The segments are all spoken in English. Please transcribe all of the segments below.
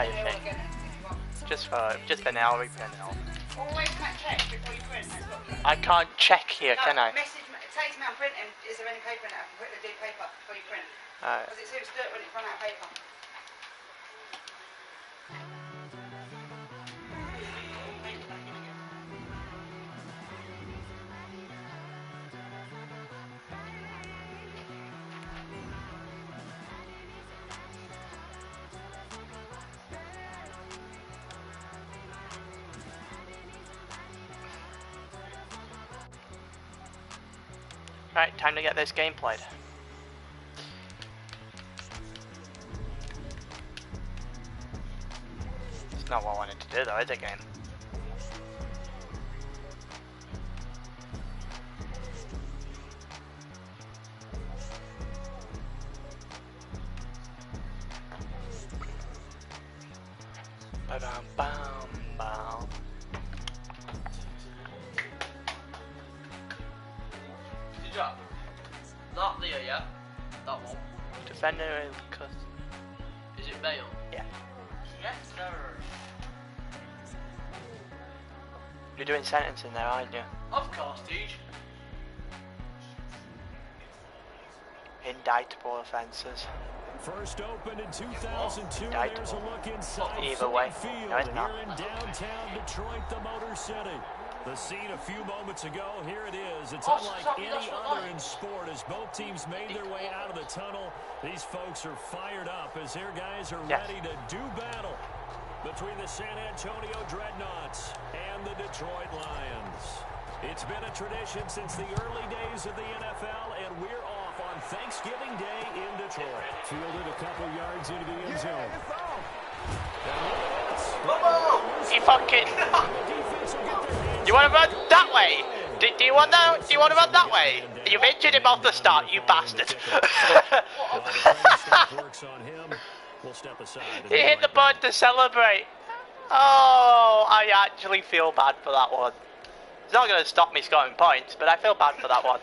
entire thing. Just for now, we print it off. Always check before you print. I can't check here, no, can I? Say to me, I'm printing. Is there any paper in it? I can quickly do paper before you print. Because it suits dirt when it's run out of paper. Right, time to get this game played. It's not what I wanted to do though, is it, game? Ba-dum, bam, bam. Not there yet. That one. Defender because Is it Bale? yeah. Yes, sir. You're doing sentencing there, aren't you? Of course, Deej. Indictable offences. First opened in 2002. Indictable. There's a look inside Either way, Field no, it's not. here in downtown Detroit, the Motor City. The scene a few moments ago, here it is. It's unlike any other in sport as both teams made their way out of the tunnel. These folks are fired up as their guys are ready to do battle between the San Antonio Dreadnoughts and the Detroit Lions. It's been a tradition since the early days of the NFL, and we're off on Thanksgiving Day in Detroit. Fielded a couple yards into the end zone. You fucking... You want to run that way? Do you want that? Do you want to run that way? You've injured him off the start, you bastard. He hit the button to celebrate. Oh, I actually feel bad for that one. It's not going to stop me scoring points, but I feel bad for that one.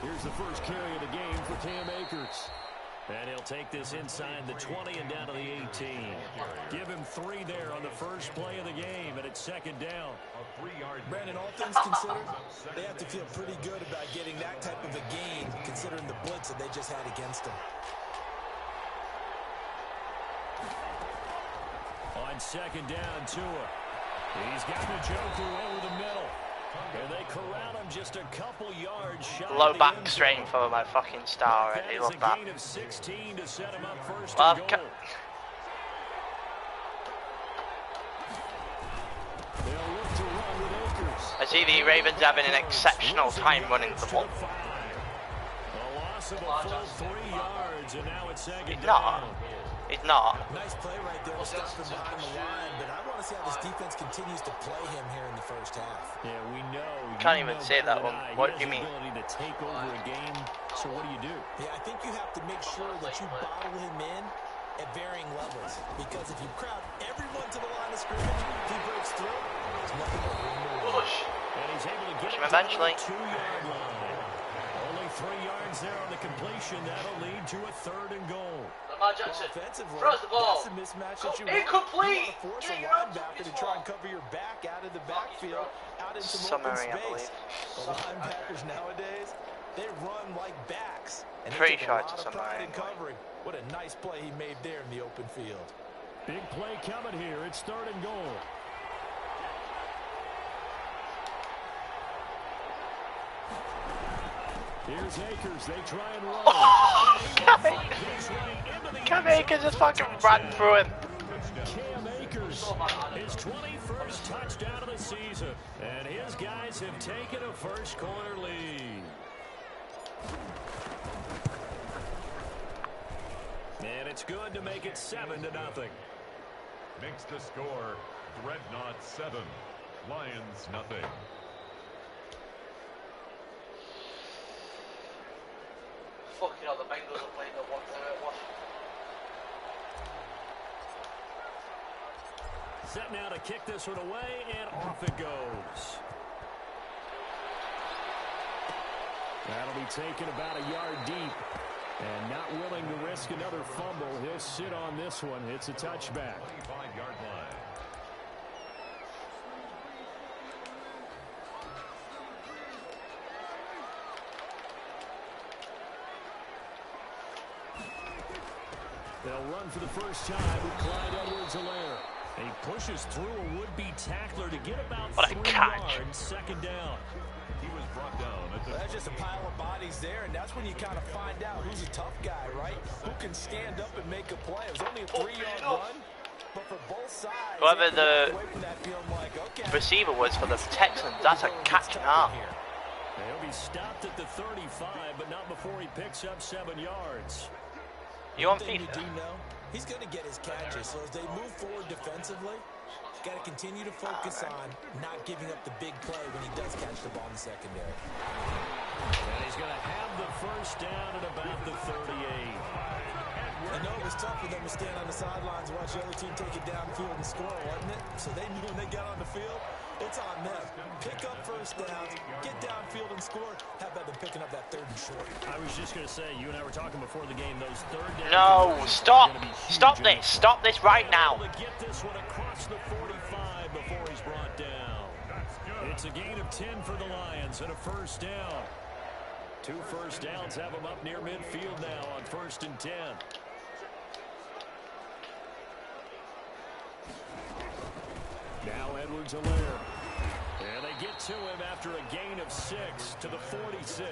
Here's the first carry of the game for Cam Akers. And he'll take this inside the 20 and down to the 18. Give him 3 there on the first play of the game, and it's second down. Brandon, all things considered, they have to feel pretty good about getting that type of a gain, considering the blitz that they just had against them. On second down, Tua. He's got Njoku over the middle. And they corral him just a couple yards shy. Low back strain for my fucking star already. Love that. Gain of 16 to set him up first Well, and goal. They'll look to run with Akers. I see the Ravens having an exceptional time running the ball. A loss of a full 3 yards, and now it's second He's down. not. He's not. Nice play right there to stop him behind the line, but I want to see how this defense continues to play him here in the first half. Yeah, we know. Can't even say that one. What do you mean? Ability to take over a game. So what do? Yeah, I think you have to make sure that you bottle him in at varying levels, because if you crowd everyone to the line of scrimmage, if he breaks through, there's nothing but room to run. And he's able to get Push him eventually. 2-yard line. Only 3 yards there on the completion. That'll lead to a 3rd and goal. Lamar Jackson Offensively, throws the ball. that's a mismatch that you Incomplete. want to force Get a your arms up, linebacker to it's try ball. and cover your back out of the backfield, out into some open Summary, I space. believe. The linebackers nowadays, they run like backs. And they Pretty take sure a it's lot a of pride summary in covering. What a nice play he made there in the open field. Big play coming here. It's 3rd and goal. Here's Akers. They try and run. Cam Akers just fucking ran through him. Cam Akers, his 21st touchdown of the season. And his guys have taken a first quarter lead. And it's good to make it 7-0. Makes the score Dreadnoughts 7, Lions nothing. Fucking hell, the Bengals are playing the watch. Set now to kick this one away, and off it goes. That'll be taken about a yard deep. And not willing to risk another fumble. He'll sit on this one. It's a touchback. 25-yard line. They'll run for the first time with Clyde Edwards-Helaire. He pushes through a would-be tackler to get about 3 yards. Second down. He was brought down. That's just a pile of bodies there, and that's when you kind of find out who's a tough guy, right? Who can stand up and make a play. It was only a 3-yard run, but for both sides, whoever the away from that feeling like, okay, receiver was for the Texans, that's a catch and half. He'll be stopped at the 35, but not before he picks up 7 yards. You on FIFA? He's going to get his catches, so as they move forward defensively, got to continue to focus on not giving up the big play when he does catch the ball in the secondary. And he's going to have the first down at about the 38. I know it was tough for them to stand on the sidelines and watch the other team take it downfield and score, wasn't it? So they knew when they got on the field, it's on them. Pick up first downs, get downfield and score. How about them picking up that 3rd and short? I was just going to say, you and I were talking before the game, those 3rd downs. No, stop. Stop this. Stop this right now. To get this one across the 45 before he's brought down. It's a gain of 10 for the Lions and a first down. 2 first downs have them up near midfield now on 1st and 10. Now Edwards-Helaire. And they get to him after a gain of 6 to the 46.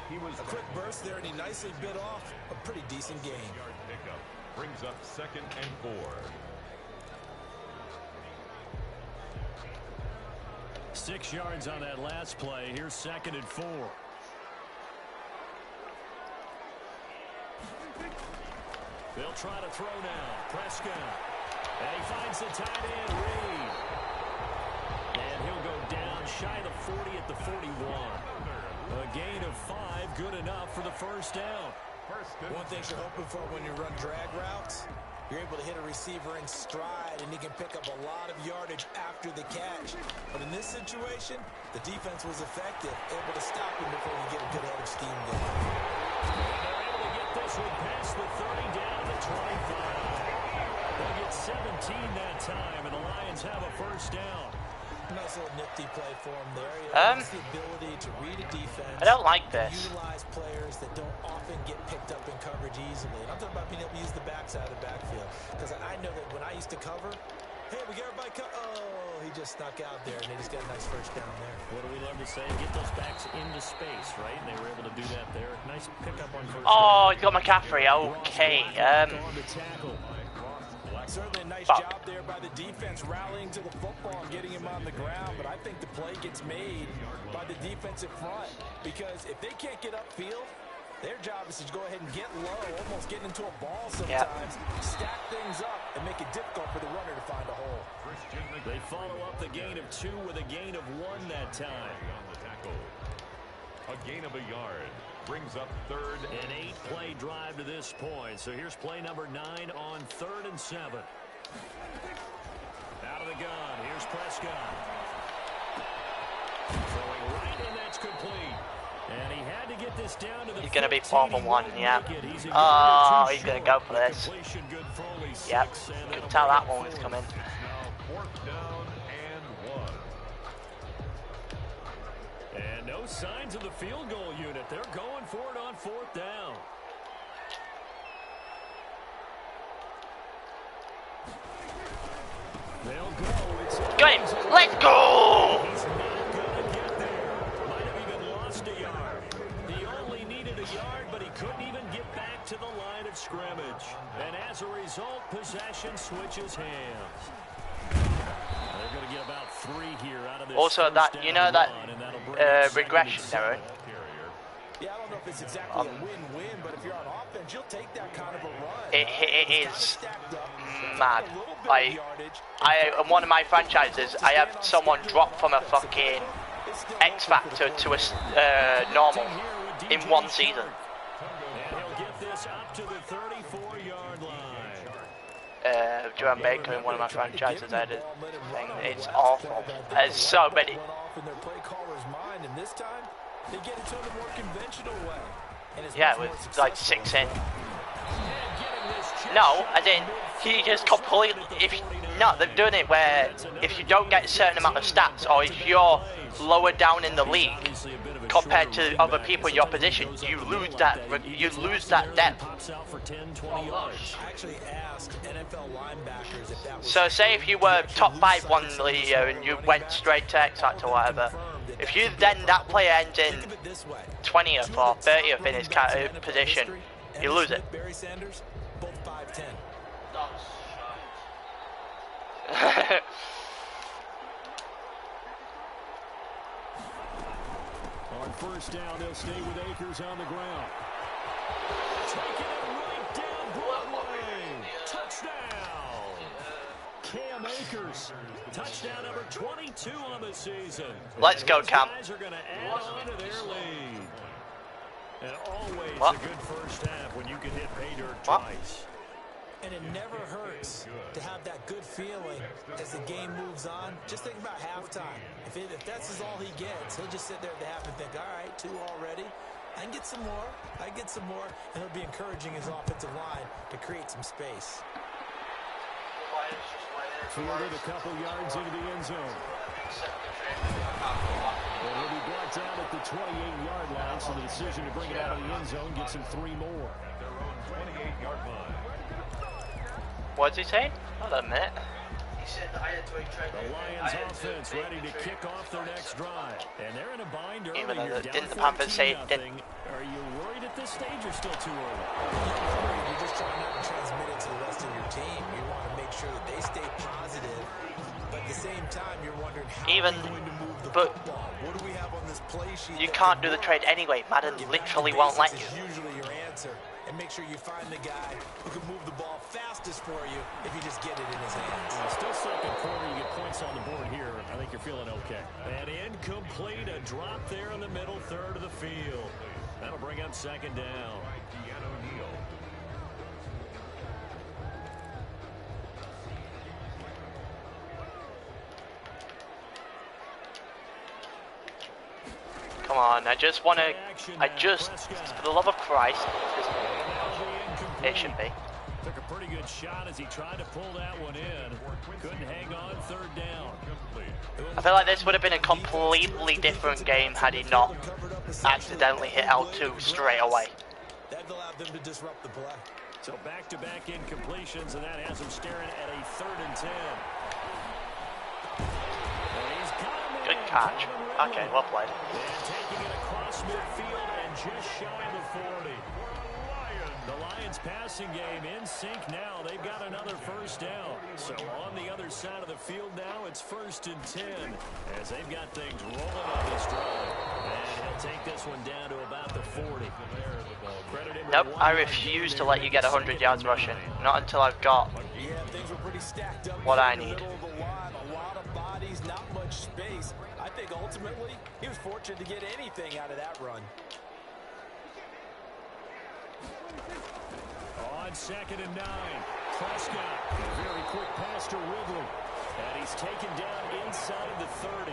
He was a quick burst there, and he nicely bit off a pretty decent gain. Pickup brings up 2nd and 4. Six yards on that last play. Here's 2nd and 4. They'll try to throw now. Prescott. And he finds the tight end, Reed. And he'll go down shy of the 40 at the 41. A gain of 5, good enough for the first down. One thing you're hoping for when you run drag routes, you're able to hit a receiver in stride, and he can pick up a lot of yardage after the catch. But in this situation, the defense was effective, able to stop him before he get a good head of steam going. They're able to get this one past the 30 down to 25. They'll get 17 that time, and the Lions have a first down. Nice little nifty play for him there. He has the ability to read a defense. I don't like this. Utilize players that don't often get picked up in coverage easily. And I'm talking about being able to use the backside of the backfield. Because I know that when I used to cover, hey, we get everybody oh, he just snuck out there, and they just got a nice first down there. What do we love to say? Get those backs into space, right? And they were able to do that there. Nice pickup on first down. Oh, he's got McCaffrey. Okay. Certainly a nice job there by the defense rallying to the football and getting him on the ground, but I think the play gets made by the defensive front because if they can't get upfield, their job is to go ahead and get low, almost getting into a ball sometimes, stack things up, and make it difficult for the runner to find a hole. They follow up the gain of 2 with a gain of 1 that time. A gain of a yard brings up 3rd. An 8-play drive to this point. So here's play number 9 on 3rd and 7. Out of the gun. Here's Prescott. Throwing right, and that's complete. And he had to get this down to the. He's going to be 4 for 1, yeah. Oh, he's going to go for this. Yep. Could tell that one was coming. Now 4th down and 1. And no signs of the field goal unit. They're going for it on 4th down. They'll go. Got him. Let's go. He's not going to get there. Might have even lost a yard. He only needed a yard, but he couldn't even get back to the line of scrimmage. And as a result, possession switches hands. They're going to get about 3 here out of this. Also, that you know that regression, Darren. Yeah, I don't know if it's exactly a win-win, but if you're on offense, you'll take that kind of a run. It is mad. Like, on one of my franchises, I have someone drop from a fucking X Factor to a normal. in one season. And he'll get this up to the 34-yard line. Joanne Baker in one of my franchises added thing. It's awful. There's so many. Yeah, with like 6 in. No, as in he just completely. They're doing it where if you don't get a certain amount of stats, or if you're lower down in the league compared to other people in your position, you lose that depth. So say if you were top 5 one year and you went straight to X-Factor or whatever, if you then that player ends in 20th or 30th in his position, you lose it. On first down, they'll stay with Akers on the ground. Taking it right down Broadway. Touchdown. Cam Akers. Touchdown number 22 on the season. Let's go, Cam. Guys are going to add on to their lead. And always a good first half when you can hit pay dirt twice. And it never hurts to have that good feeling as the game moves on. Just think about halftime. If that's all he gets, he'll just sit there at the half and think, all right, 2 already. I can get some more. I get some more. And he'll be encouraging his offensive line to create some space. Fielded a couple yards into the end zone. And he'll be brought down at the 28-yard line, so the decision to bring it out of the end zone gets him 3 more. Their own 28-yard line. What's he saying? Hold on a minute. He said that I had to trade. The Lions offense ready to kick off their next drive. And they're in a bind early. Even though You're didn't the down Panthers say 14-0. didn't? Are you worried at this stage or still too early? You're just trying not to transmit it to the rest of your team. You want to make sure that they stay positive. But at the same time, you're wondering how Even, they're going to move the but football. What do we have on this play sheet? you can't do the trade anyway. Madden literally won't let you. Usually your answer. And make sure you find the guy who can move the ball fastest for you if you just get it in his hands. Still second quarter, you get points on the board here. I think you're feeling okay. And incomplete, a drop there in the middle third of the field. That'll bring up second down. Come on, I just, for the love of Christ, it should be. Took a pretty good shot as he tried to pull that one in. Couldn't hang on third down. I feel like this would have been a completely different game had he not accidentally hit L2 straight away. That allowed them to disrupt the play. So back-to-back incompletions, and that has him staring at a 3rd and 10. Good catch. Okay, well played. And taking it across midfield and just shy of the 40. The Lions passing game in sync now. They've got another first down. So on the other side of the field now, it's 1st and 10 as they've got things rolling on this drive. And he'll take this one down to about the 40. Nope, I refuse to let you get 100 yards rushing. Not until I've got what I need. A lot of bodies, not much space. I think ultimately he was fortunate to get anything out of that run. On 2nd and 9, Prescott, a very quick pass to Ridley. And he's taken down inside the 30.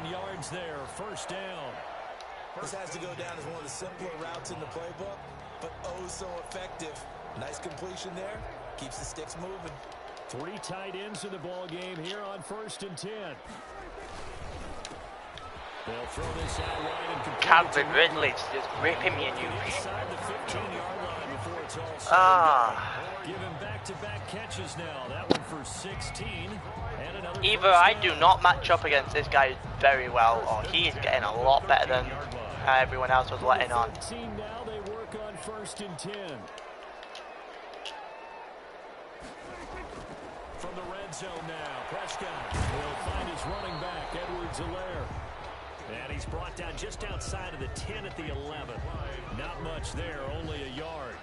11 yards there, first down. This has to go down as one of the simpler routes in the playbook, but oh so effective. Nice completion there, keeps the sticks moving. 3 tight ends in the ball game here on 1st and 10. They'll throw this out wide and complete. Calvin Ridley's just ripping me a new. Inside the 15-yard line before it's all said. Give him back-to-back catches now. That one for 16. And another. Either I do not match up against this guy very well, or he is getting a lot better than everyone else was letting on. Now they work on 1st and 10. From the red zone now, Prescott will find his running back, Edwards-Helaire. And he's brought down just outside of the 10 at the 11. Not much there, only a yard.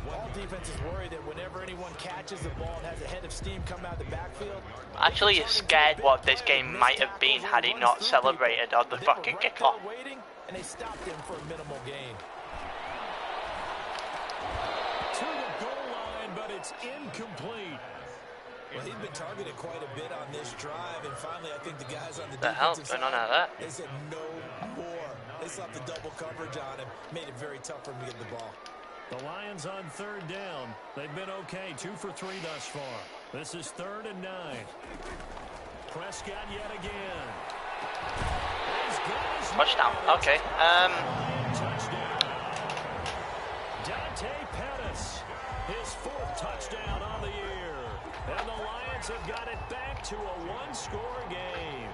All defenses worry that whenever anyone catches the ball and has a head of steam come out of the backfield. Actually, scared what this game might have been had he not celebrated on the fucking kickoff. and they stopped him for a minimal gain. To the goal line, but it's incomplete. Well, he's been targeted quite a bit on this drive, and finally I think the guys on the defensive side, on out of that? They said no more. They slapped the double coverage on him, made it very tough for him to get the ball. The Lions on third down. They've been okay, 2 for 3 thus far. This is 3rd and 9. Prescott yet again. Touchdown. Okay. Touchdown. Dante Pettis, his 4th touchdown on the year. And the Lions have got it back to a 1-score game.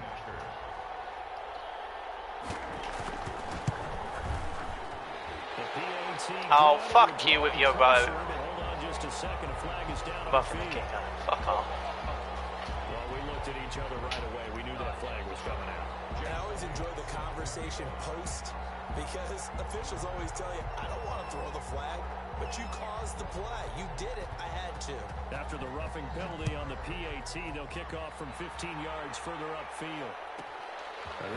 Oh, fuck you with your vote. Hold on just a second. A flag is down on Buff the the field. kicker. Fuck off. Well, we looked at each other right away. We knew that flag was coming out. And I always enjoy the conversation post because officials always tell you, I don't want to throw the flag, but you caused the play. You did it. I had to. After the roughing penalty on the PAT, they'll kick off from 15 yards further upfield.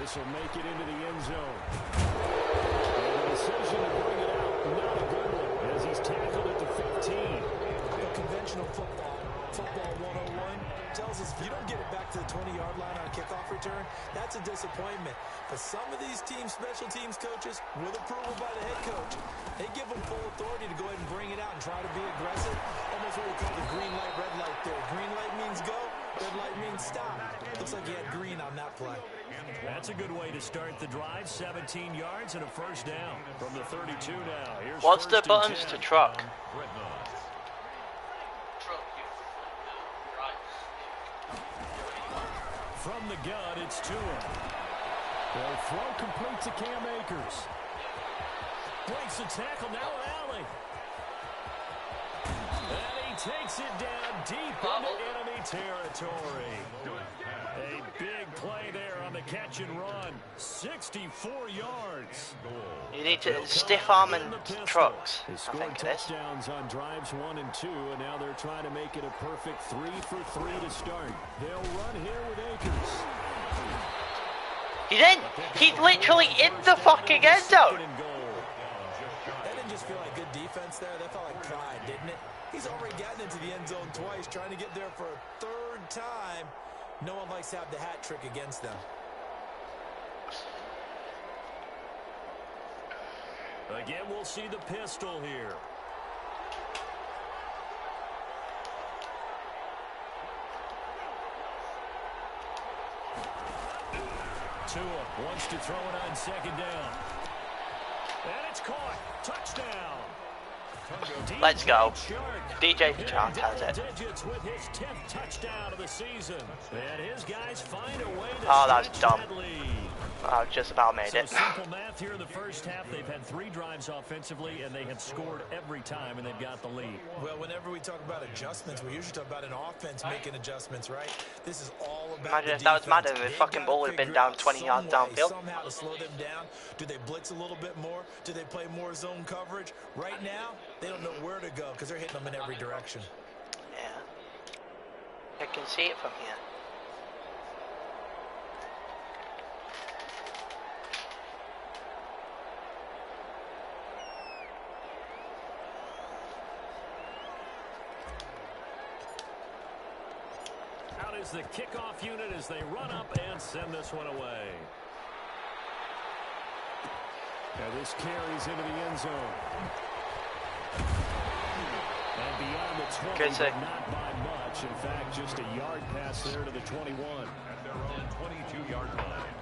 This will make it into the end zone. And the decision to bring it out, not a good one, as he's tackled at the 15. The conventional football 101, tells us if you don't get it back to the 20-yard line on a kickoff return, that's a disappointment. But some of these special teams coaches, with approval by the head coach, they give them full authority to go ahead and bring it out and try to be aggressive. Almost what we call the green light, red light theory. Green light means go, red light means stop. Looks like he had green on that play. That's a good way to start the drive. 17 yards and a 1st down from the 32 now. Here's What's the buttons to truck? From the gun, it's Tua. The throw complete to Cam Akers. Breaks the tackle, now Alley. And he takes it down deep into enemy territory. A big play there on the catch and run. 64 yards. You need to stiff arm and trucks. They I scored think it is. touchdowns on drives 1 and 2, and now they're trying to make it a perfect 3 for 3 to start. They'll run here with Akers. He's in! He's literally in the fucking end zone! That didn't just feel like good defense there. That felt like pride, didn't it? He's already gotten into the end zone twice, trying to get there for a 3rd time. No one likes to have the hat trick against them. Again, we'll see the pistol here. Tua wants to throw it on 2nd down. And it's caught. Touchdown. Let's go. DJ Chark has it. With his 10th touchdown of the season. And his guys find a way to that's dumb. that lead. I just about made it. Simple math here in the 1st half. They've had 3 drives offensively, and they have scored every time, and they've got the lead. Well, whenever we talk about adjustments, we usually talk about an offense making adjustments, right? This is all about Imagine if that was Madden, the fucking ball would have been down 20 yards downfield. Somehow to slow them down. Do they blitz a little bit more? Do they play more zone coverage? Right now, they don't know where to go because they're hitting them in every direction. Yeah. I can see it from here. Out is the kickoff unit as they run up and send this one away. Now this carries into the end zone. And beyond the 20, but not by much. In fact, just a yard pass there to the 21. At their own 22-yard line.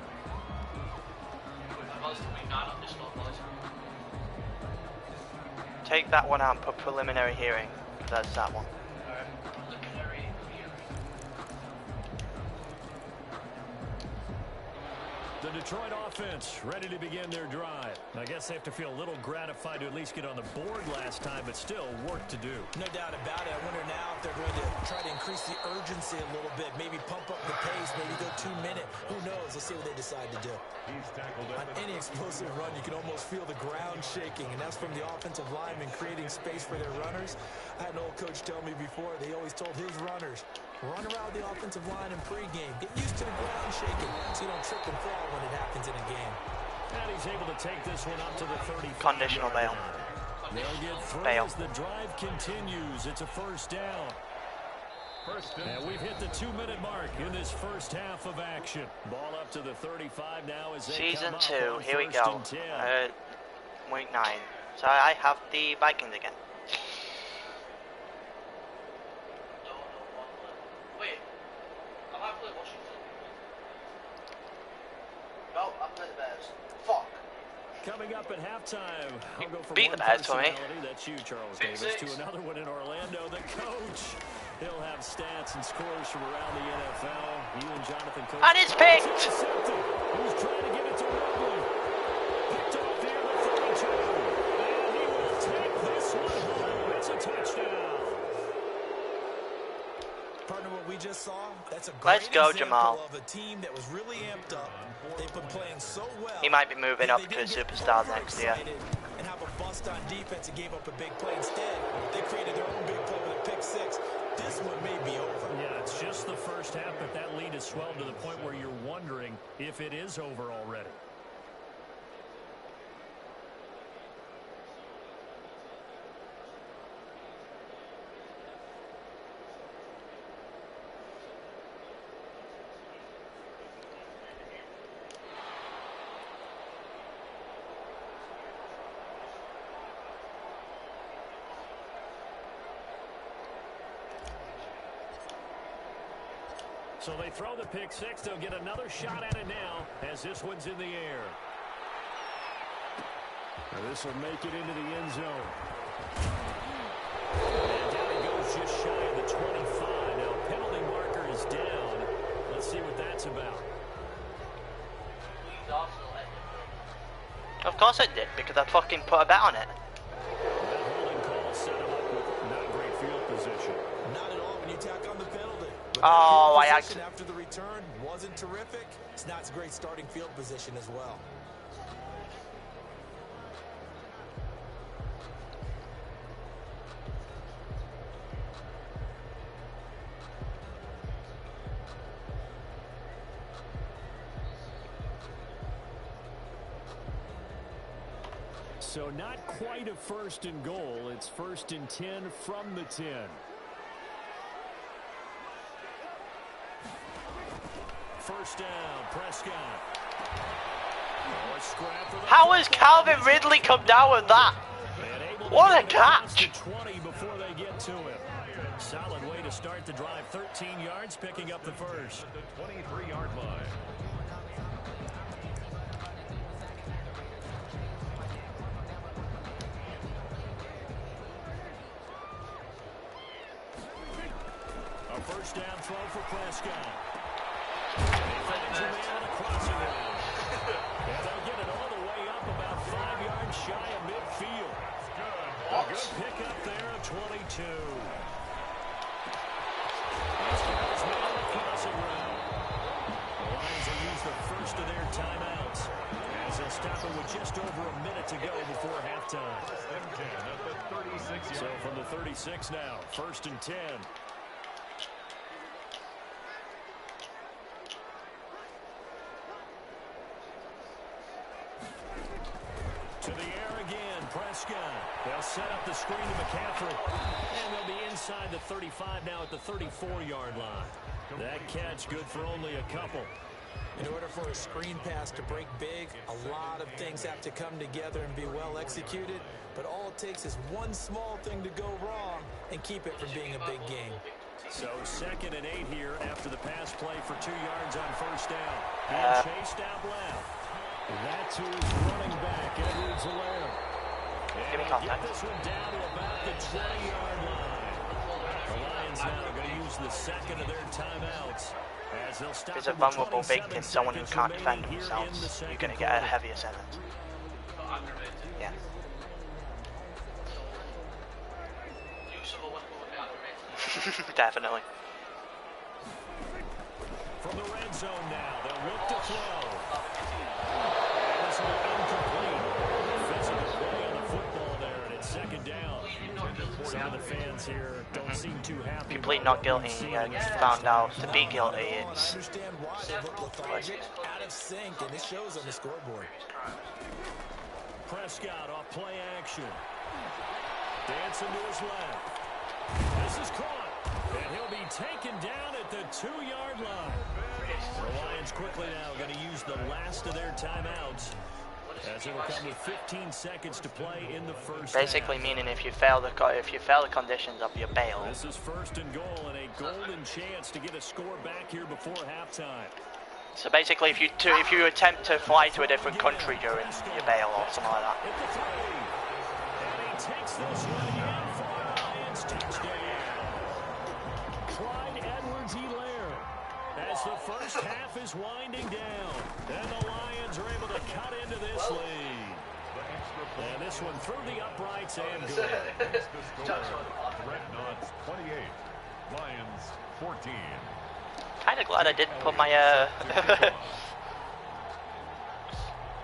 Take that one out and put preliminary hearing. That's that one. The Detroit offense ready to begin their drive. I guess they have to feel a little gratified to at least get on the board last time, but still work to do. No doubt about it. I wonder now if they're going to try to increase the urgency a little bit, maybe pump up the pace, maybe go 2-minute. Who knows? Let's see what they decide to do. On any explosive run, you can almost feel the ground shaking, and that's from the offensive linemen creating space for their runners. I had an old coach tell me before, they always told his runners, run around the offensive line in pregame. Get used to the ground shaking so you don't trip and fall when it happens in a game. And he's able to take this one up to the 35. Conditional bail. They'll get through Bail. as the drive continues. It's a first down. And we've hit the 2-minute mark in this first half of action. Ball up to the 35 now as they Season come 2, up on here we 1st go. and 10. Week 9. So I have the Vikings again. Wait, am I playing Washington? No, I'm playing the Bears. Fuck. Coming up at halftime, I'll go from Beat one the Bears for me. personality, that's you, Charles Pick Davis, six. to another one in Orlando, the coach. He'll have stats and scores from around the NFL. You and Jonathan Coach. And it's picked! Intercepted. Who's trying to get it to Ridley? Picked off there at 32. And he will take this one home. It's a touchdown. Partner, what we just saw, that's a Let's great go, example Jamal. of a team that was really amped up. They've been playing so well. He might be moving up They to a didn't get superstar next year. overexcited and have a bust on defense and gave up a big play. Instead, they created their own big play with a pick six. This one may be over. Yeah, it's just the first half, but that lead has swelled to the point where you're wondering if it is over already. So they throw the pick six. They'll get another shot at it now as this one's in the air. Now this will make it into the end zone. And down it goes just shy of the 25. Now penalty marker is down. Let's see what that's about. Of course I did, because I fucking put a bet on it. That holding call set him up with not great field position. Not at all when you tack on the penalty. But Oh, that I field position after the return wasn't terrific. It's not a great starting field position as well. So not quite a first and goal. It's 1st and 10 from the 10. First down, Prescott. How has Calvin Ridley come down with that? What a catch! 20 before they get to him. Solid way to start the drive. 13 yards, picking up the first. The 23-yard line. A first down throw for Prescott. He finds a man on a crossing route. And they'll get it all the way up about 5 yards shy of midfield. A good pickup there of 22. Prescott's man on a crossing route. The Lions will use the first of their timeouts as they'll stop it with just over a minute to go before halftime. So from the 36 now, 1st and 10. To the air again, Prescott. They'll set up the screen to McCaffrey. And they'll be inside the 35 now at the 34-yard line. That catch good for only a couple. In order for a screen pass to break big, a lot of things have to come together and be well executed. But all it takes is one small thing to go wrong and keep it from being a big game. So 2nd and 8 here after the pass play for 2 yards on first down. And chased out left. That's who's running back, Edwards Alaire. Give me And contact. get this one down to about the 20-yard line. The Lions now going to use the second of their timeouts. As they'll stop It's a it with vulnerable 27 victim, someone who seconds can't defend remaining here in themselves. the You're second going to get a quarter. heavier sentence. Yeah. Definitely. From the red zone now, they'll look to throw. And this will be incomplete. Physical play on the football there, and it's 2nd down. Some of the fans here don't seem too happy. If you plead not guilty, you get found out to be guilty. It's Understand why they look lethargic, out of sync, and it shows on the scoreboard. Prescott off play action. Dancing to his left. This is caught, and he'll be taken down at the 2-yard line. The Lions quickly now going to use the last of their timeouts, as it will come with 15 seconds to play in the first basically half. meaning if you fail the conditions of your bail. This is 1st and goal and a golden chance to get a score back here before halftime. So basically, if you attempt to fly to a different country during your bail or something like that. At the 3, and he takes this one again for a Lions touchdown. Clyde Edwards-Helaire, as the first half is winding down, and the Lions are able to cut into this lead. And this one through the uprights and good. Dreadnoughts 28, Lions 14. Kind of glad I didn't put my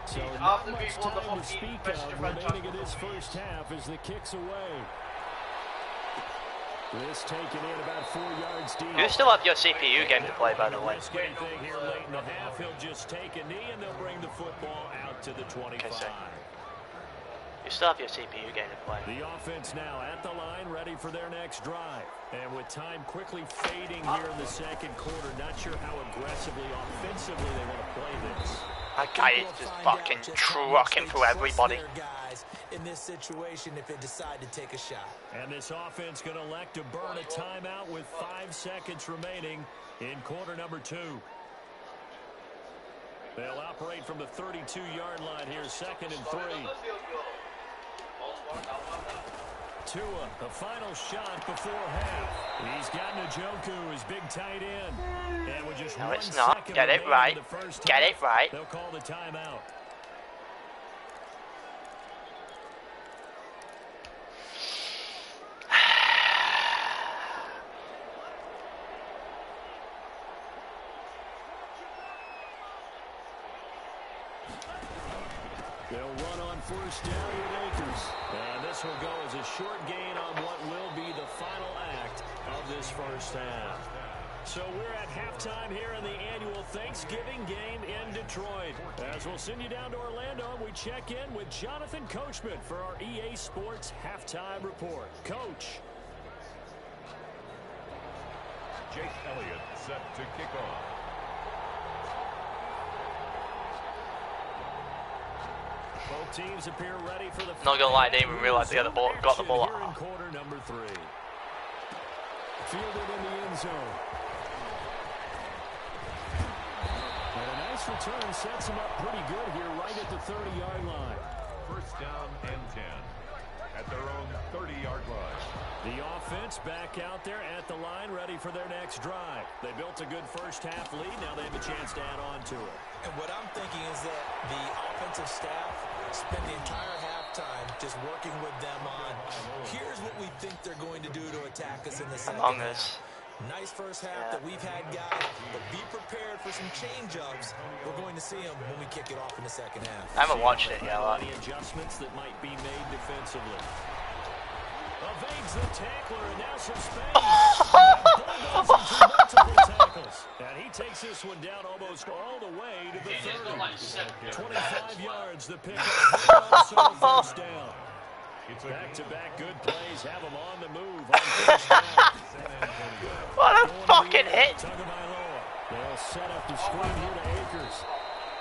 So not much time to speak of remaining in this first half as the kick's away. This taken in about 4 yards deep. You still have your CPU game to play, by the way. Thing here late in the half, he'll just take a knee and they'll bring the football out to the 25. You still have your CPU game to play. The offense now at the line, ready for their next drive. And with time quickly fading here in the second quarter, not sure how aggressively, offensively they want to play this. That guy is just fucking trucking through everybody. In this situation, if they decide to take a shot. And this offense going to elect to burn a timeout with 5 seconds remaining in quarter number 2. They'll operate from the 32-yard line here, 2nd and 3. Tua, the final shot before half. He's got Njoku, his big tight end. And with just no, 1 it's not. second Get it remaining right. in the first Get half, it right. They'll call the timeout. They'll run on first down with Akers. And this will go as a short gain on what will be the final act of this first half. So we're at halftime here in the annual Thanksgiving game in Detroit. As we'll send you down to Orlando, we check in with Jonathan Coachman for our EA Sports Halftime Report. Coach. Jake Elliott set to kick off. Both teams appear ready for the. Not gonna lie, I didn't even realize they got the ball. Here in quarter number 3. Fielded in the end zone. And a nice return sets him up pretty good here, right at the 30-yard line. First down and 10 at their own 30-yard line. The offense back out there at the line, ready for their next drive. They built a good first half lead. Now they have a chance to add on to it. And what I'm thinking is that the offensive staff spend the entire halftime just working with them on, here's what we think they're going to do to attack us in the second half. Nice first half that we've had, guys, but be prepared for some change-ups. We're going to see them when we kick it off in the second half. I haven't watched it yet. Any adjustments that might be made defensively. Evades the tackler, and now some space. Tackles. And he takes this one down almost all the way to the 30. 25 yards, the pickup. Also first down. Back-to-back good plays have him on the move. What a fucking hit! They'll set up the screen here to Akers.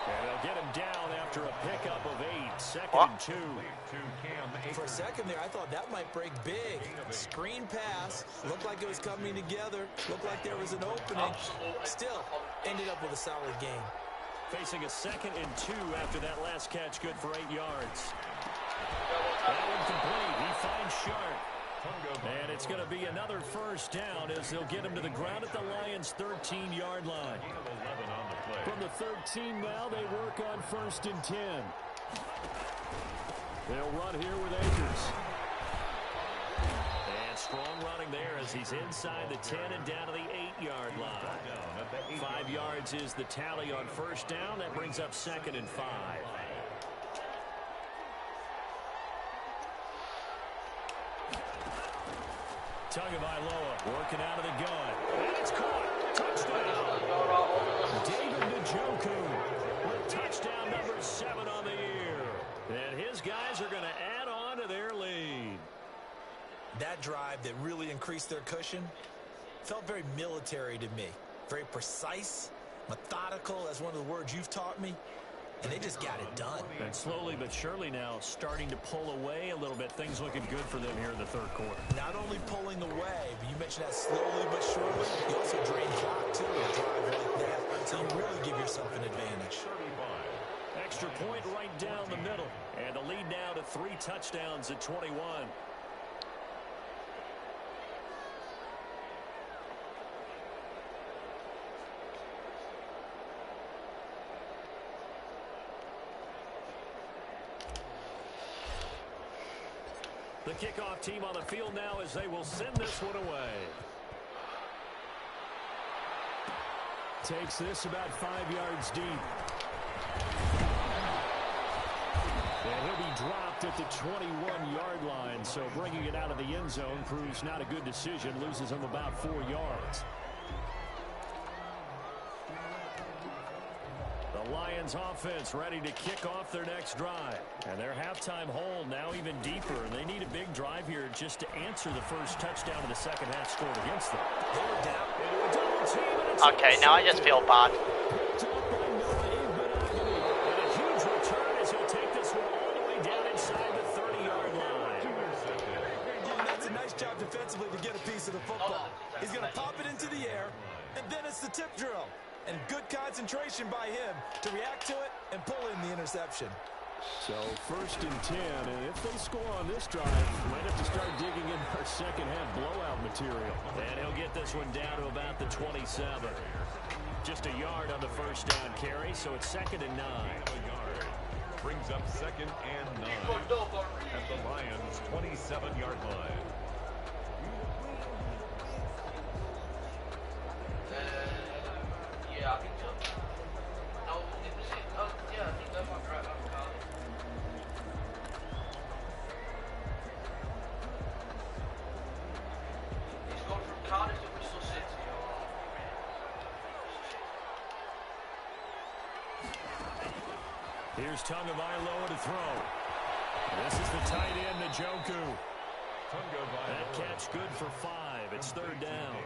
And they'll get him down after a pickup of 8. 2nd and 2. For a second there, I thought that might break big. Screen pass. Looked like it was coming together. Looked like there was an opening. Still, ended up with a solid game. Facing a 2nd and 2 after that last catch, good for 8 yards. That one complete. He finds Sharp. And it's going to be another first down as they'll get him to the ground at the Lions' 13-yard line. From the 13 now, they work on 1st and 10. They'll run here with Akers. And strong running there as he's inside the 10 and down to the 8-yard line. 5 yards is the tally on first down. That brings up 2nd and 5. Tagovailoa working out of the gun. And it's caught. Touchdown. David Njoku with touchdown number 7 on the year. And his guys are going to add on to their lead. That drive that really increased their cushion felt very military to me. Very precise, methodical, that's one of the words you've taught me. And they just got it done. And slowly but surely now starting to pull away a little bit. Things looking good for them here in the third quarter. Not only pulling away, but you mentioned that slowly but surely. You also drain clock, too, with a drive like that. So you really give yourself an advantage. Extra point right down the middle. And a lead now to 3 touchdowns at 21. The kickoff team on the field now as they will send this one away. Takes this about 5 yards deep. And he'll be dropped at the 21-yard line. So bringing it out of the end zone proves not a good decision. Loses him about 4 yards. The Lions offense ready to kick off their next drive. And their halftime hole now even deeper. And they need a big drive here just to answer the first touchdown of the second half scored against them. They were down into a double team. Okay, now I just feel bad. And a huge return as he'll take this one all the way down inside the 30-yard line. That's a nice job defensively to get a piece of the football. He's going to pop it into the air, and then it's the tip drill. And good concentration by him to react to it and pull in the interception. So 1st and 10, and if they score on this drive, might have to start digging in our second half blowout material. And he'll get this one down to about the 27. Just a yard on the first down carry, so it's 2nd and 9. Brings up 2nd and 9 at the Lions' 27-yard line. Yeah, I think so. No, yeah, I think that might be right after Cardiff. He's gone from Cardiff to Bristol City. Here's Tagovailoa to throw. This is the tight end, Njoku. That catch good for 5. It's 3rd down.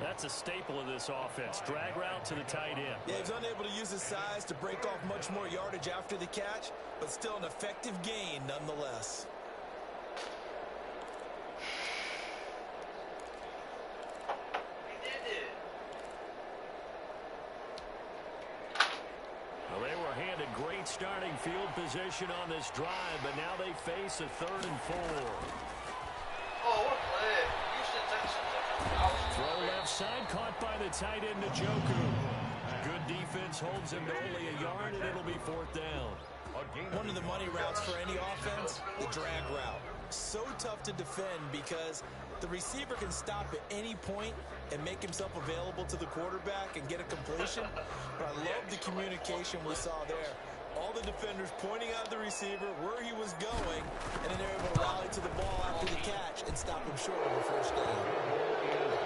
That's a staple of this offense. Drag route to the tight end. Yeah, he's unable to use his size to break off much more yardage after the catch, but still an effective gain nonetheless. Well, they were handed great starting field position on this drive, but now they face a 3rd and 4. Oh, what a play. Houston Texans. Throw left side, caught by the tight end, Njoku. Good defense holds him to only a yard, and it'll be 4th down. One of the money routes for any offense, the drag route. So tough to defend because the receiver can stop at any point and make himself available to the quarterback and get a completion. But I love the communication we saw there. All the defenders pointing out the receiver where he was going, and then they're able to rally to the ball after the catch and stop him short of a first down.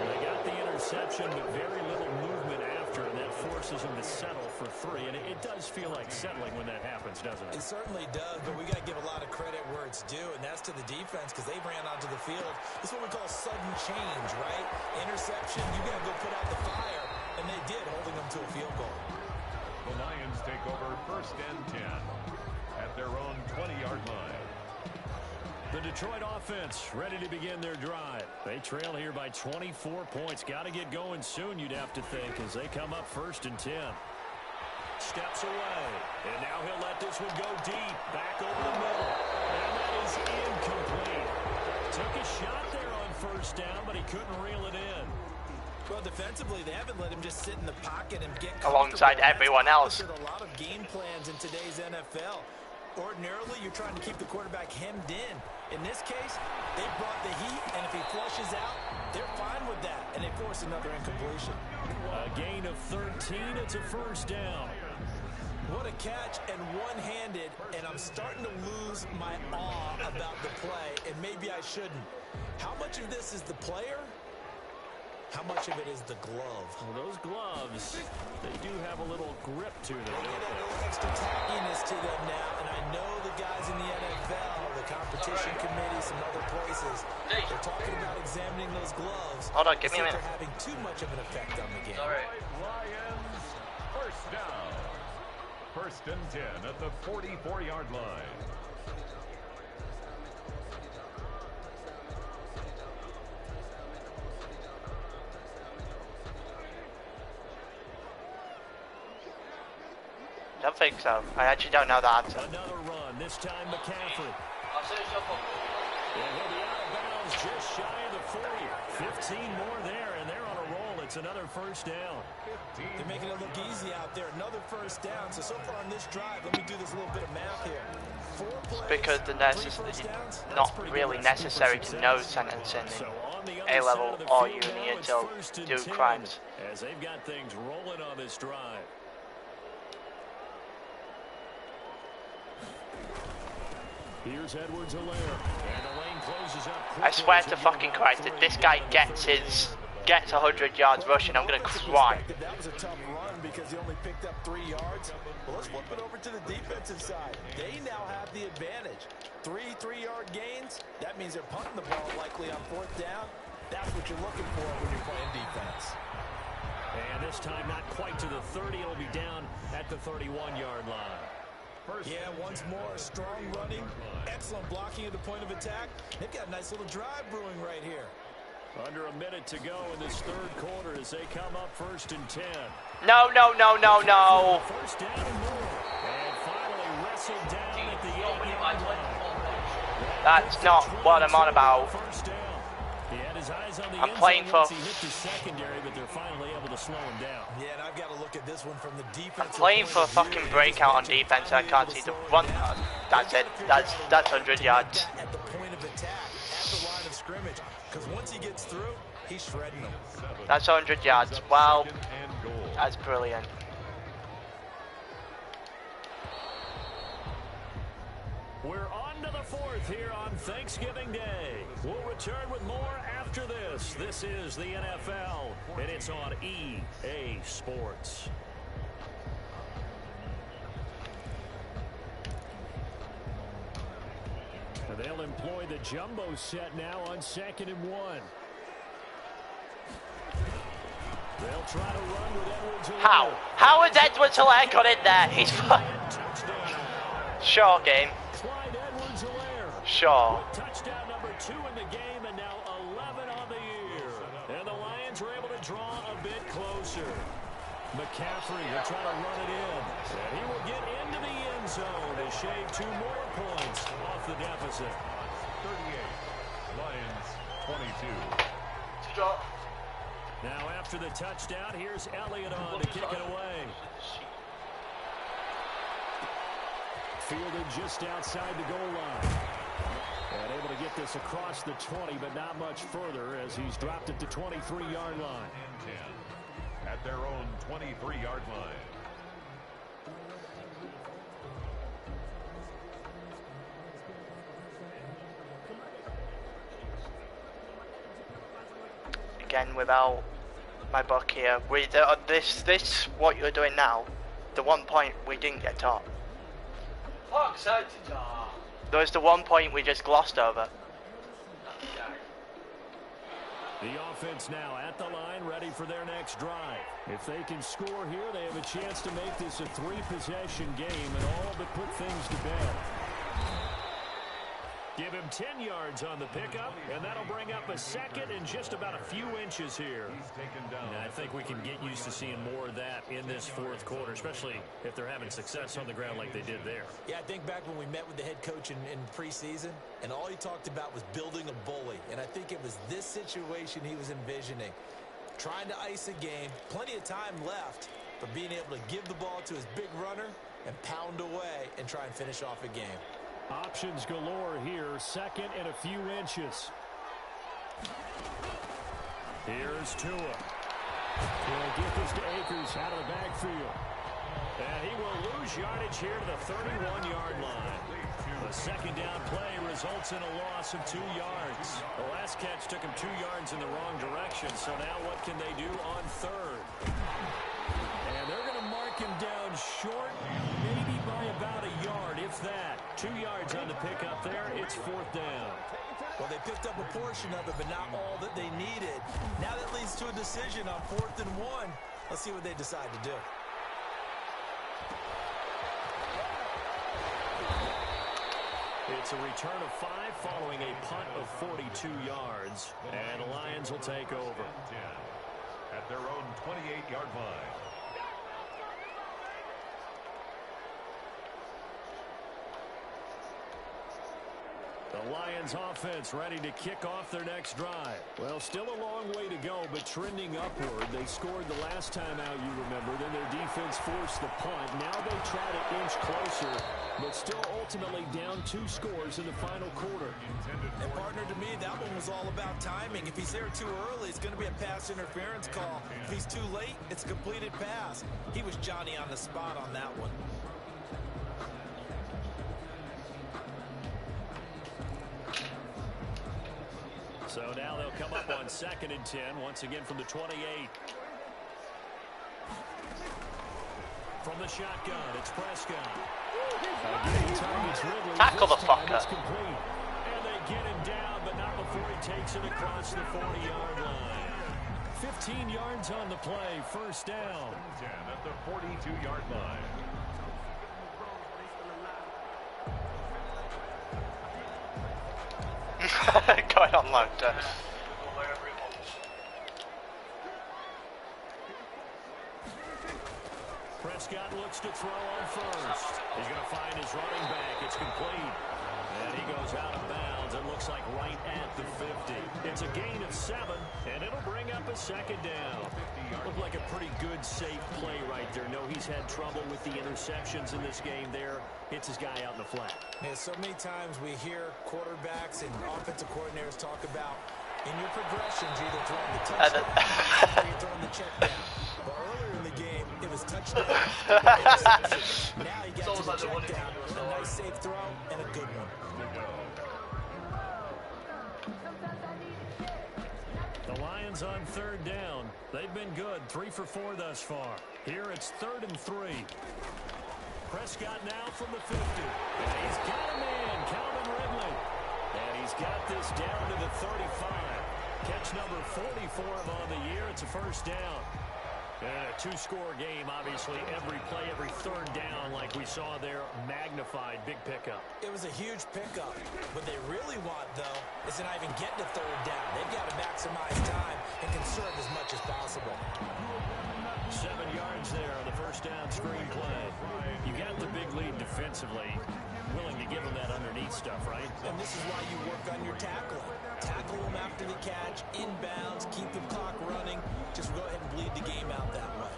They got the interception, but very little movement after, and that forces them to settle for 3. And it does feel like settling when that happens, doesn't it? It certainly does, but we got to give a lot of credit where it's due, and that's to the defense because they ran onto the field. This is what we call sudden change, right? Interception, you got to go put out the fire, and they did, holding them to a field goal. The Lions take over 1st and 10 at their own 20-yard line. The Detroit offense ready to begin their drive. They trail here by 24 points. Got to get going soon, you'd have to think, as they come up 1st and 10. Steps away, and now he'll let this one go deep. Back over the middle, and that is incomplete. Took a shot there on 1st down, but he couldn't reel it in. Well, defensively, they haven't let him just sit in the pocket and get alongside everyone else. A lot of game plans in today's NFL. Ordinarily, you're trying to keep the quarterback hemmed in. In this case, they brought the heat, and if he flushes out, they're fine with that, and they force another incompletion. A gain of 13. It's a 1st down. What a catch, and one-handed, and I'm starting to lose my awe about the play, and maybe I shouldn't. How much of this is the player? How much of it is the glove? Well, those gloves, they do have a little grip to them. They get a little extra tackiness to them now, and I know the guys in the NFL, the competition committee, some other places, they're talking about examining those gloves. Hold on, give me a minute. They're having too much of an effect on the game. All right, Lions, first down. First and 10 at the 44-yard line. I don't think so. I actually don't know the answer. Another run, this time McCaffrey. I'll set it up. And he'll be out of bounds just shy of the 40. 15 more there, and they're on a roll. It's another first down. They're making it look easy out there. Another first down. So far on this drive, let me do this little bit of math here. 4 plays, Because it's not really necessary to know sentencing in A-level or uni until do crimes. As they've got things rolling on this drive. Here's Edwards-Helaire, and the lane closes up. I swear to fucking Christ, if this guy gets 100 yards rushing, I'm gonna cry. That was a tough run because he only picked up 3 yards. Well, let's flip it over to the defensive side. They now have the advantage. 3-3-yard gains. That means they're punting the ball likely on 4th down. That's what you're looking for when you're playing defense. And this time not quite to the 30. It'll be down at the 31-yard line. Yeah, once more, strong running, excellent blocking at the point of attack. They've got a nice little drive brewing right here. Under a minute to go in this third quarter as they come up first and 10. No, no, no, no, no. First down and more. And finally wrestled down at the 8-yard line. That's not what I'm on about. First down. He had his eyes on the I'm playing for... He hit the secondary, but they're finally able to slow him down. Yeah, and I've got to look at this one from the defense. I'm playing for a fucking breakout on defense and I can't see the run. That's it. That's 100 yards. At the point of attack, at the line of scrimmage, because once he gets through, he's shredding them. That's 100 yards. Wow. That's brilliant. We're on to the 4th here on Thanksgiving Day. We'll return with more after this. This is the NFL, and it's on EA Sports. And they'll employ the jumbo set now on 2nd and 1. They'll try to run with Edwards-Helaire. How has Edwards-Helaire got in there? He's sure game. Sure. Touchdown number 2 in the game, and now 11 on the year. And the Lions are able to draw a bit closer. McCaffrey will try to run it in. And he will get into the end zone to shave 2 more points off the deficit. 38, Lions 22. Now after the touchdown, here's Elliott on to kick it away. Fielded just outside the goal line. And able to get this across the 20, but not much further as he's dropped it to 23-yard line. And 10 at their own 23-yard line. Again, without my buck here, with this what you're doing now, the 1 point we didn't get top. Fuck's sake, There's the 1 point we just glossed over. The offense now at the line, ready for their next drive. If they can score here, they have a chance to make this a 3-possession game and all but put things to bed. Give him 10 yards on the pickup, and that'll bring up a second and just about a few inches here. And I think we can get used to seeing more of that in this 4th quarter, especially if they're having success on the ground like they did there. Yeah, I think back when we met with the head coach in preseason, and all he talked about was building a bully. And I think it was this situation he was envisioning. Trying to ice a game, plenty of time left, but being able to give the ball to his big runner and pound away and try and finish off a game. Options galore here, second and a few inches. Here's Tua. He'll get this to Akers out of the backfield. And he will lose yardage here to the 31-yard line. The second down play results in a loss of 2 yards. The last catch took him 2 yards in the wrong direction, so now what can they do on third? And they're going to mark him down short, maybe by about a yard, if that. 2 yards on the pickup there. It's 4th down. Well, they picked up a portion of it, but not all that they needed. Now that leads to a decision on 4th and 1. Let's see what they decide to do. It's a return of 5 following a punt of 42 yards. And the Lions will take over. At their own 28-yard line. The Lions offense ready to kick off their next drive. Well, still a long way to go, but trending upward. They scored the last time out, you remember. Then their defense forced the punt. Now they try to inch closer, but still ultimately down 2 scores in the final quarter. And partner, to me, that one was all about timing. If he's there too early, it's going to be a pass interference call. If he's too late, it's a completed pass. He was Johnny on the spot on that one. So now they'll come up on 2nd and 10, once again from the 28. From the shotgun, it's Prescott. Tackle the fucker. And they get him down, but not before he takes it across the 40-yard line. 15 yards on the play, 1st down. 10 at the 42-yard line. Going on like that. Prescott looks to throw on first. He's going to find his running back. It's complete. And he goes out of bounds. It looks like right at the 50. It's a gain of 7, and it'll bring up a 2nd down. Looked like a pretty good, safe play right there. No, he's had trouble with the interceptions in this game there. Hits his guy out in the flat. Yeah, so many times we hear quarterbacks and offensive coordinators talk about in your progressions, you're either throwing the touchdown or you're throwing the check down. But earlier in the game, it was touchdown. Now you got to the check down. A nice safe throw and a good one. The Lions on 3rd down. They've been good, 3 for 4 thus far. Here it's 3rd and 3. Prescott now from the 50. And he's got a man, Calvin Ridley. And he's got this down to the 35. Catch number 44 on the year. It's a 1st down. And a 2-score game, obviously. Every play, every 3rd down, like we saw there, magnified. Big pickup. It was a huge pickup. What they really want, though, is to not even get to 3rd down. They've got to maximize time and conserve as much as possible. 7 yards there on the 1st down screen play. You got the big lead defensively. Willing to give them that underneath stuff, right? And this is why you work on your tackling. Tackle them after the catch, inbounds, keep the clock running. Just go ahead and bleed the game out that way.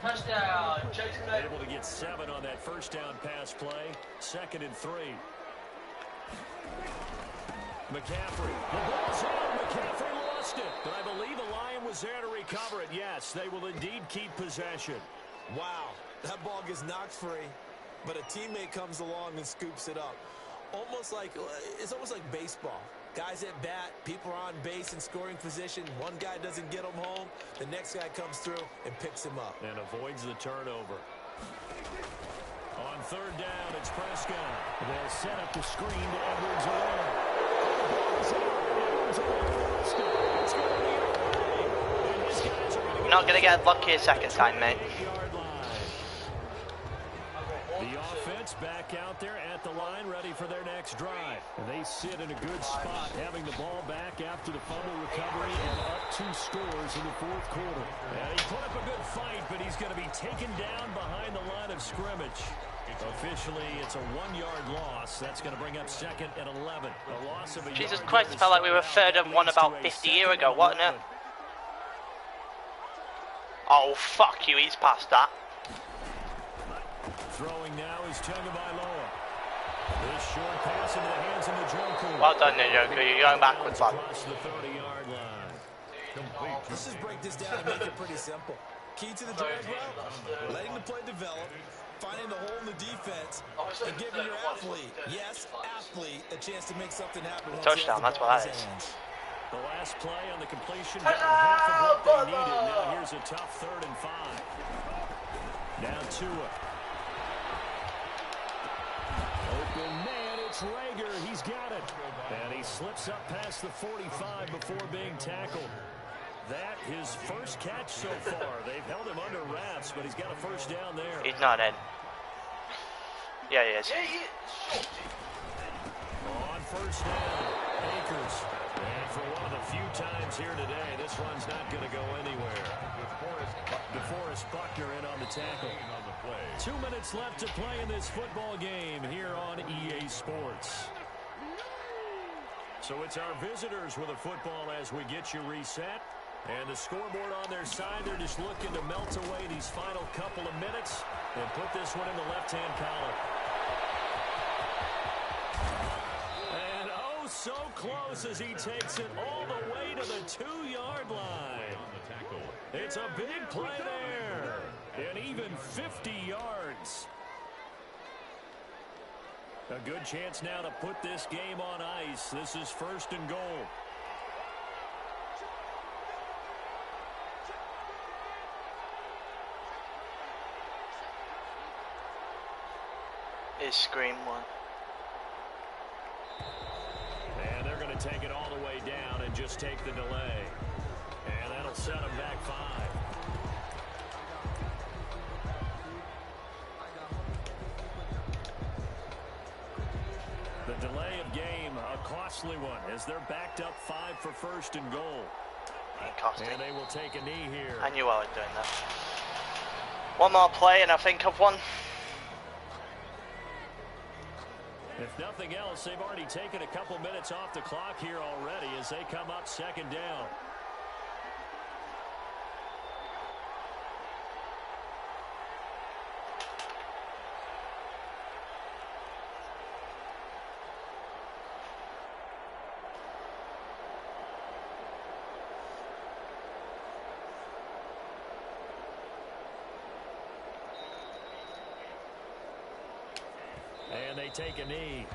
Touchdown, Able to get 7 on that 1st down pass play. 2nd and 3. McCaffrey. The ball's out. McCaffrey lost it. But I believe a Lion was there to recover it. Yes, they will indeed keep possession. Wow, that ball gets knocked free, but a teammate comes along and scoops it up. It's almost like baseball. Guys at bat, people are on base in scoring position. One guy doesn't get him home. The next guy comes through and picks him up. And avoids the turnover. On 3rd down, it's Prescott. They'll set up the screen to Edwards-Helaire. Not going to get lucky a 2nd time, mate. The offense back out there at the line, ready for their next drive. And they sit in a good spot, having the ball back after the fumble recovery and up 2 scores in the 4th quarter. And he put up a good fight, but he's going to be taken down behind the line of scrimmage. Officially, it's a 1-yard loss. That's going to bring up 2nd and 11. A loss of a Jesus yard Christ, it felt like we were 3rd and 1 about 50 years ago, wasn't it? Oh, fuck you, he's past that. Throwing now is Tagovailoa. This short pass into the hands of Njoku. Well done, Njoku. You're going backwards, lad. Across the 30-yard line. Let's just break this down and make it pretty simple. Key to the drag route, letting the play develop, finding the hole in the defense, and giving your athlete, yes, athlete, a chance to make something happen. Touchdown, that's what that is. The last play on the completion got half of what they needed. Now here's a tough 3rd and 5. Now Tua. Open man, it's Rager. He's got it. And he slips up past the 45 before being tackled. That his first catch so far. They've held him under wraps, but he's got a first down there. He's not in. Yeah, he is. On first down, Akers. And for one of the few times here today, this run's not going to go anywhere. DeForest Buckner in on the tackle. 2 minutes left to play in this football game here on EA Sports. So it's our visitors with a football as we get you reset. And the scoreboard on their side, they're just looking to melt away these final couple of minutes and put this one in the left-hand column. And oh, so close as he takes it all the way to the 2-yard line. It's a big play there. And even 50 yards. A good chance now to put this game on ice. This is 1st and goal. Is Scream one. And they're going to take it all the way down and just take the delay. And that'll set them back 5. The delay of game, a costly one, as they're backed up 5 for 1st and goal. And they will take a knee here. I knew I was doing that. One more play and I think I've won. If nothing else, they've already taken a couple minutes off the clock here already as they come up 2nd down. And they take a knee.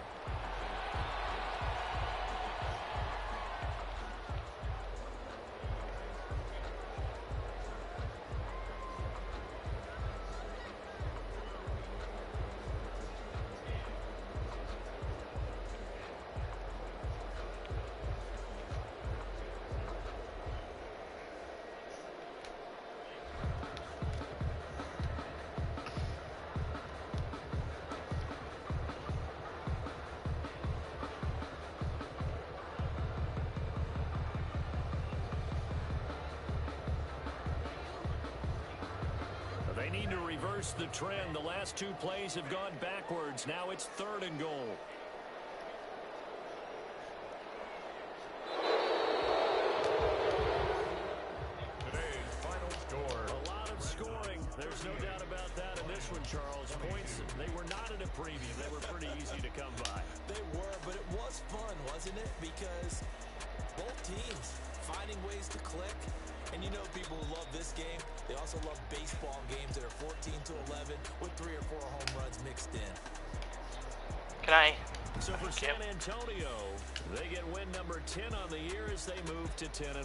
They need to reverse the trend. The last 2 plays have gone backwards. Now it's 3rd and goal. Today's final score. A lot of scoring. There's no doubt about that in this one, Charles. Points, they were not in a preview. They were pretty easy to come by. They were, but it was fun, wasn't it? Because both teams finding ways to click. And you know people who love this game, they also love baseball games that are 14-11 with 3 or 4 home runs mixed in. Can I? So for San Antonio, they get win number 10 on the year as they move to 10-1.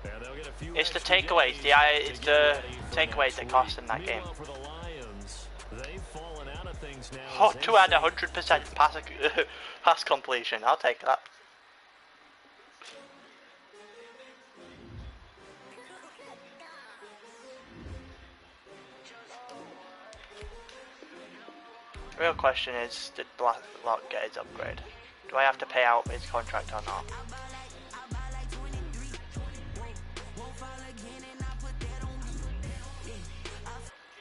And they'll get a few. It's the takeaways. It's the takeaways that cost them that game. For the Lions, they've fallen out of things now. Oh, 2 had 100% pass completion. I'll take that. The real question is, did Blacklock get his upgrade? Do I have to pay out his contract or not?